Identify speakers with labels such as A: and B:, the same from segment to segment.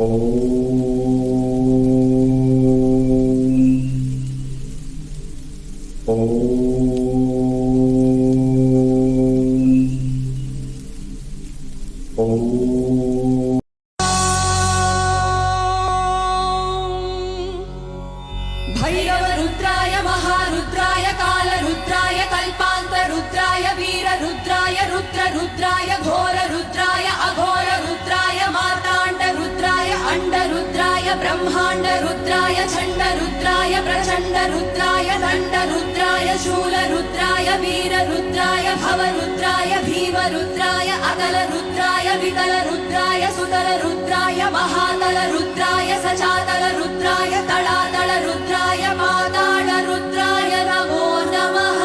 A: भैरवरुद्राय महारुद्राय कालरुद्राय कल्पान्तरुद्राय वीररुद्राय रुद्ररुद्राय घोररुद्राय अघोररुद्राय मार्ताण्डरुद्राय अण्डरुद्राय ब्रह्माण्डरुद्राय चण्डरुद्राय प्रचण्डरुद्राय दण्डरुद्राय शूलरुद्राय वीररुद्राय भवरुद्राय भीमरुद्राय अकलरुद्राय विकलरुद्राय सुतलरुद्राय महातलरुद्राय सचातलरुद्राय तलातलरुद्राय पातालरुद्राय नमो नमः।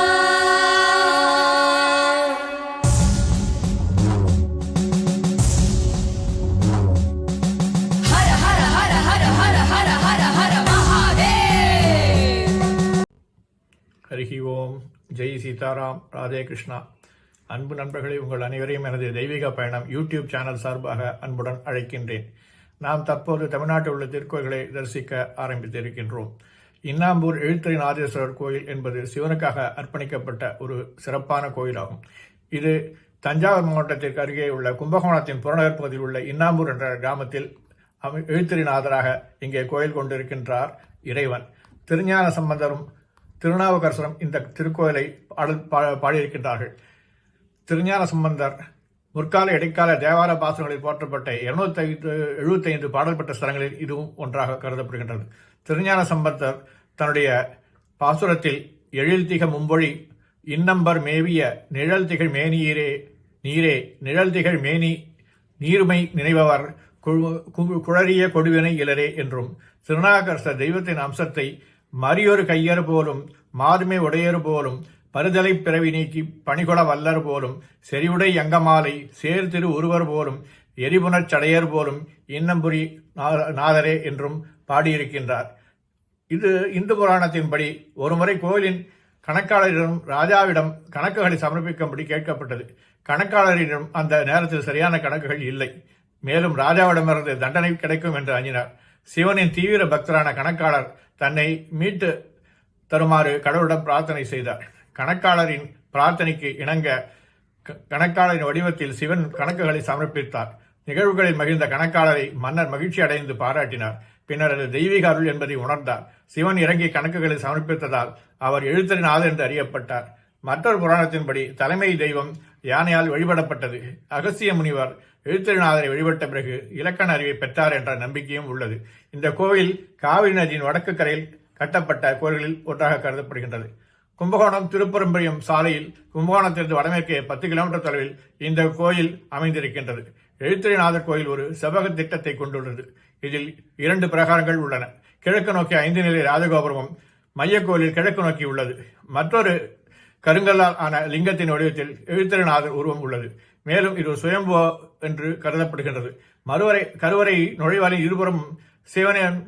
A: हर हर हर हर हर हर हर हर महादेव।
B: ஹரிஹி ஓம். ஜெய் சீதாராம். ராதே கிருஷ்ணா. அன்பு நண்பர்களே, உங்கள் அனைவரையும் எனது தெய்வீக பயணம் யூடியூப் சேனல் சார்பாக அன்புடன் அழைக்கின்றேன். நாம் தற்போது தமிழ்நாட்டில் உள்ள திருக்கோயில்களை தரிசிக்க ஆரம்பித்திருக்கின்றோம். இன்னாம்பூர் எழுத்தறி நாதேஸ்வரர் கோயில் என்பது சிவனுக்காக அர்ப்பணிக்கப்பட்ட ஒரு சிறப்பான கோயிலாகும். இது தஞ்சாவூர் மாவட்டத்திற்கு அருகே உள்ள கும்பகோணத்தின் புறநகர் பகுதியில் உள்ள இன்னாம்பூர் என்ற கிராமத்தில் எழுத்தறிநாதராக இங்கே கோயில் கொண்டிருக்கின்றார் இறைவன். திருஞான சம்பந்தரும் திருநாவுக்கரசரும் இந்த திருக்கோயிலை பாடியிருக்கின்றார்கள். திருஞான சம்பந்தர் முற்கால இடைக்கால தேவார பாசனங்களில் போற்றப்பட்ட 275 பாடல் பெற்ற ஸ்தலங்களில் இதுவும் ஒன்றாக கருதப்படுகின்றது. திருஞான சம்பந்தர் தன்னுடைய பாசுரத்தில் எழில்திக மும்பொழி இன்னம்பர் மேவிய நிழல்திகழ் மேனியீரே நீரே நிழல்திகழ் மேனி நீர்மை நினைபவர் குழறிய கொடுவினை இலரே என்றும், திருநாவுக்கரசர் தெய்வத்தின் அம்சத்தை மறியொரு கையறு போலும் மாதுமை உடையறு போலும் பருதலை பிறவி நீக்கி பணிகொட வல்லர் போலும் செறிவுடை அங்கமாலை சேர்திரு ஒருவர் போலும் எரிபுணர் சடையர் போலும் இன்னம்புரி நாதரே என்றும் பாடியிருக்கின்றார். இது இந்து புராணத்தின்படி ஒருமுறை கோயிலின் கணக்காளரிடம் ராஜாவிடம் கணக்குகளை சமர்ப்பிக்கும்படி கேட்கப்பட்டது. கணக்காளரிடம் அந்த நேரத்தில் சரியான கணக்குகள் இல்லை. மேலும் ராஜாவிடமிருந்து தண்டனை கிடைக்கும் என்று அஞ்சினார். சிவனின் தீவிர பக்தரான கணக்காளர் தன்னை மீட்டு தருமாறு கடவுளிடம் பிரார்த்தனை செய்தார். கணக்காளரின் பிரார்த்தனைக்கு இணங்க கணக்காளரின் வடிவத்தில் சிவன் கணக்குகளை சமர்ப்பித்தார். நிகழ்வுகளில் மகிழ்ந்த கணக்காளரை மன்னர் மகிழ்ச்சி அடைந்து பாராட்டினார். பின்னர் அது தெய்வீக அருள் என்பதை உணர்ந்தார். சிவன் இறங்கி கணக்குகளை சமர்ப்பித்ததால் அவர் எழுத்தறிநாதர் என்று அறியப்பட்டார். மற்றொரு புராணத்தின்படி தலைமை தெய்வம் யானையால் வழிபடப்பட்டது. அகஸ்திய முனிவர் எழுத்தறிநாதரை வழிபட்ட பிறகு இலக்கண அறிவை பெற்றார் என்ற நம்பிக்கையும் உள்ளது. இந்த கோவில் காவிரி நதியின் வடக்கு கரையில் கட்டப்பட்ட கோயில்களில் ஒன்றாக கருதப்படுகின்றது. கும்பகோணம் திருப்பரம்புரம் சாலையில் கும்பகோணத்திலிருந்து வடமேற்கே 10 கிலோமீட்டர் தொலைவில் இந்த கோயில் அமைந்திருக்கின்றது. எழுத்தறிநாதர் கோயில் ஒரு செவ்வக திட்டத்தை கொண்டுள்ளது. இதில் 2 பிரகாரங்கள் உள்ளன. கிழக்கு நோக்கி 5 நிலை ராஜகோபுரமும் மையக்கோயிலில் கிழக்கு நோக்கி உள்ளது. மற்றொரு கருங்கல்லால் ஆன லிங்கத்தின் வடிவத்தில் எழுத்தறிநாதர் உருவம் உள்ளது. மேலும் இது சுயம்போ என்று கருதப்படுகின்றது. கருவறை நுழைவாலின் இருபுறம் சிவனின்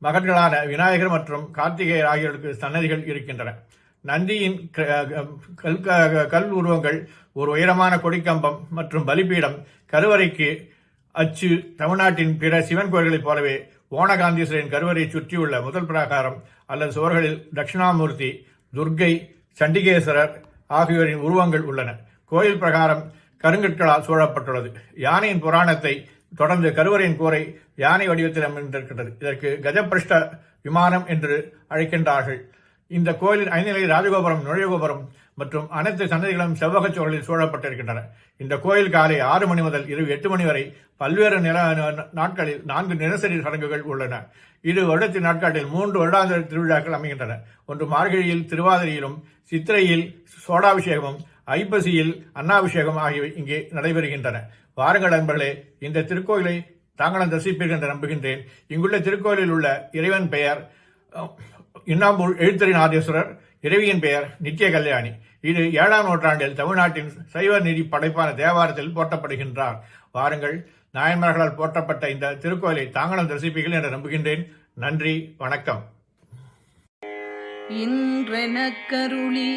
B: மகன்களான விநாயகர் மற்றும் கார்த்திகேயர் ஆகியோருக்கு சன்னதிகள் இருக்கின்றன. நந்தியின் கல் உருவங்கள், ஒரு உயரமான கொடிக்கம்பம் மற்றும் பலிபீடம், கருவறைக்கு அச்சு தமிழ்நாட்டின் பிற சிவன் கோயில்களைப் போலவே ஓணகாந்தீஸ்வரின் கருவறையை சுற்றியுள்ள முதல் பிரகாரம் அல்லது சுவர்களில் தட்சிணாமூர்த்தி, துர்க்கை, சண்டிகேஸ்வரர் ஆகியோரின் உருவங்கள் உள்ளன. கோயில் பிரகாரம் கருங்கற்களால் சூழப்பட்டுள்ளது. யானையின் புராணத்தை தொடர்ந்து கருவறையின் கூரை யானை வடிவத்தில் அமைந்திருக்கிறது. இதற்கு கஜபிரஷ்ட விமானம் என்று அழைக்கின்றார்கள். இந்த கோயிலின் 5 நிலை ராஜகோபுரம், நுழைவுகோபுரம் மற்றும் அனைத்து சன்னதிகளும் செவ்வகச் சுவர்களில் சூழப்பட்டிருக்கின்றன. இந்த கோயில் காலை 6 மணி முதல் இரவு 8 மணி வரை பல்வேறு நாட்களில் 4 தினசரி சடங்குகள் உள்ளன. இது வருடத்தின் நாட்களில் 3 வருடாந்திர திருவிழாக்கள் அமைகின்றன. ஒன்று மார்கழியில் திருவாதிரையிலும், சித்திரையில் சோடாபிஷேகமும், ஐப்பசியில் அன்னாபிஷேகம் ஆகியவை இங்கே நடைபெறுகின்றன. வாருங்கள் நண்பர்களே, இந்த திருக்கோயிலை தாங்களும் தரிசிப்பீர்கள் என்று நம்புகின்றேன். இங்குள்ள திருக்கோயிலில் உள்ள இறைவன் பெயர் இன்னாம்பூர் எழுத்தறிநாதேஸ்வரர், இறைவியின் பெயர் நித்திய கல்யாணி. இது 7ஆம் நூற்றாண்டில் தமிழ்நாட்டின் சைவ நிதி படைப்பான தேவாரத்தில் போற்றப்படுகின்றார். வாருங்கள், நாயன்மார்களால் போற்றப்பட்ட இந்த திருக்கோயிலை தாங்களும் தரிசிப்பீர்கள் என்று நம்புகின்றேன். நன்றி, வணக்கம்.
C: இன்றெனக்கருளி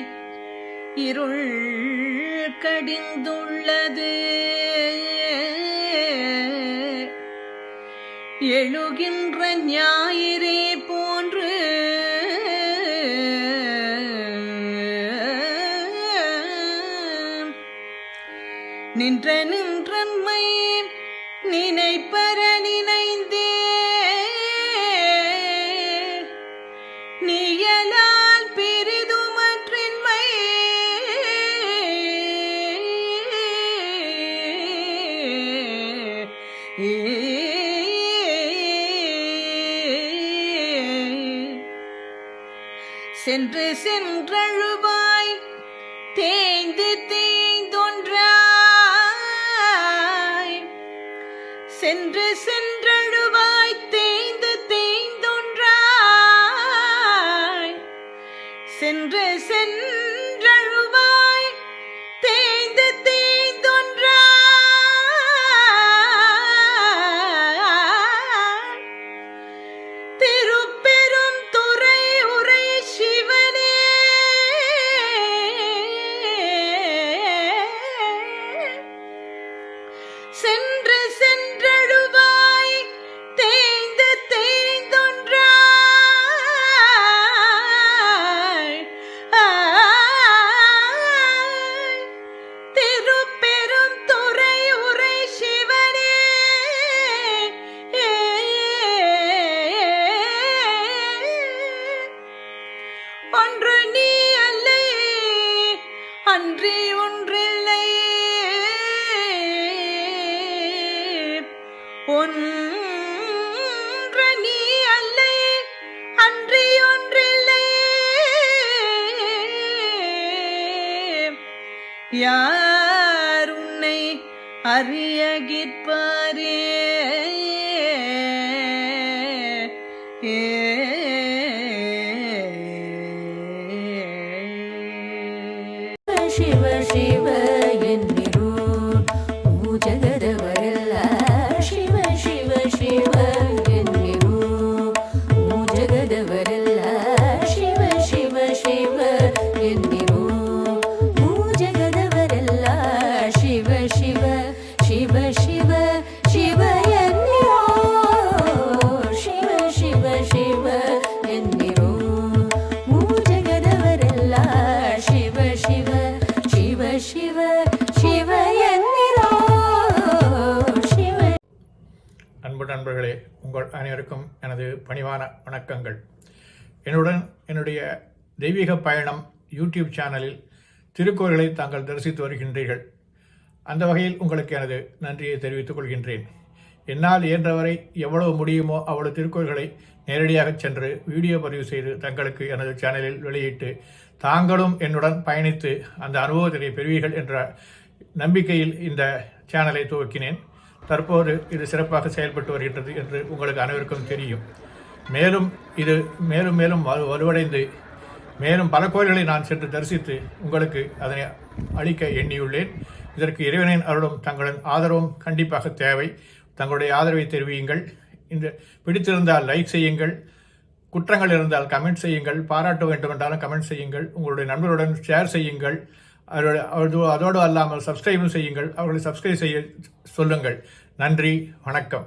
C: இருள் கடிந்துள்ளது எழுகின்ற ஞாயிறே போன்று நின்றன்மை நினைப்பற நினைந்தே நீயலால் பெரிதுமற்றின்மை சென்று சென்றழுவாய் தேய்ந்து தேய்ந்தொன்றாய் சென்று சென்றழுவாய் தேய்ந்து தேய்ந்தொன்றாய் சென்று சென்றழுவாய் தேய்ந்து தேய்ந்தொன்றாய் திருப்பெரும் துறை உரை சிவனே சென்று சென்றழுவாய் தேய்ந்து தேய்ந்தொன்றாய் திருப்பெரும் துறை உரை சிவனே ஒன்று நீ அல்லையே அன்றி ஒன்று நீ அல்லையே அன்றி ஒன்றில்லை யார் உன்னை அறியகிற்பாரே
A: ಶಿವ ಶಿವ ಎನ್ನಿರು ಜಗದವರೆಲ್ಲ ಶಿವ ಶಿವ ಶಿವ ಎನ್ನಿರು ಜಗದವರೆಲ್ಲ ಶಿವ ಶಿವ ಶಿವ ಎನ್ನಿರು ಜಗದವರೆಲ್ಲ ಶಿವ ಶಿವ ಶಿವ ಶಿವ ಶಿವ ಎನ್ನಿರು ಶಿವ ಶಿವ ಶಿವ ಎನ್ನಿರು ಜಗದವರೆಲ್ಲ ಶಿವ ಶಿವ ಶಿವ ಶಿವ ಶಿವ ಎನ್ನಿರೋ ಶಿವ.
B: அன்பு நண்பர்களே, உங்கள் அனைவருக்கும் எனது பணிவான வணக்கங்கள். என்னுடைய தெய்வீக பயணம் யூடியூப் சேனலில் திருக்கோயில்களை தாங்கள் தரிசித்து வருகின்றீர்கள். அந்த வகையில் உங்களுக்கு எனது நன்றியை தெரிவித்துக் கொள்கின்றேன். என்னால் இயன்றவரை எவ்வளவு முடியுமோ அவ்வளவு திருக்கோயில்களை நேரடியாக சென்று வீடியோ பதிவு செய்து தங்களுக்கு எனது சேனலில் வெளியிட்டு தாங்களும் என்னுடன் பயணித்து அந்த அனுபவத்தினை பெறுவீர்கள் என்ற நம்பிக்கையில் இந்த சேனலை துவக்கினேன். தற்போது இது சிறப்பாக செயல்பட்டு வருகின்றது என்று உங்களுக்கு அனைவருக்கும் தெரியும். மேலும் இது மேலும் வலுவடைந்து மேலும் பல கோயில்களை நான் சென்று தரிசித்து உங்களுக்கு அதனை அளிக்க எண்ணியுள்ளேன். இதற்கு இறைவனின் அருளும் தங்களின் ஆதரவும் கண்டிப்பாக தேவை. தங்களுடைய ஆதரவை தெரிவியுங்கள். இந்த பிடித்திருந்தால் லைக் செய்யுங்கள், குற்றங்கள் இருந்தால் கமெண்ட் செய்யுங்கள், பாராட்ட வேண்டும் என்றாலும் கமெண்ட் செய்யுங்கள், உங்களுடைய நண்பர்களுடன் ஷேர் செய்யுங்கள். அதோடு அல்லாமல் சப்ஸ்கிரைபும் செய்யுங்கள். அவர்களை சப்ஸ்கிரைப் செய்ய சொல்லுங்கள். நன்றி, வணக்கம்.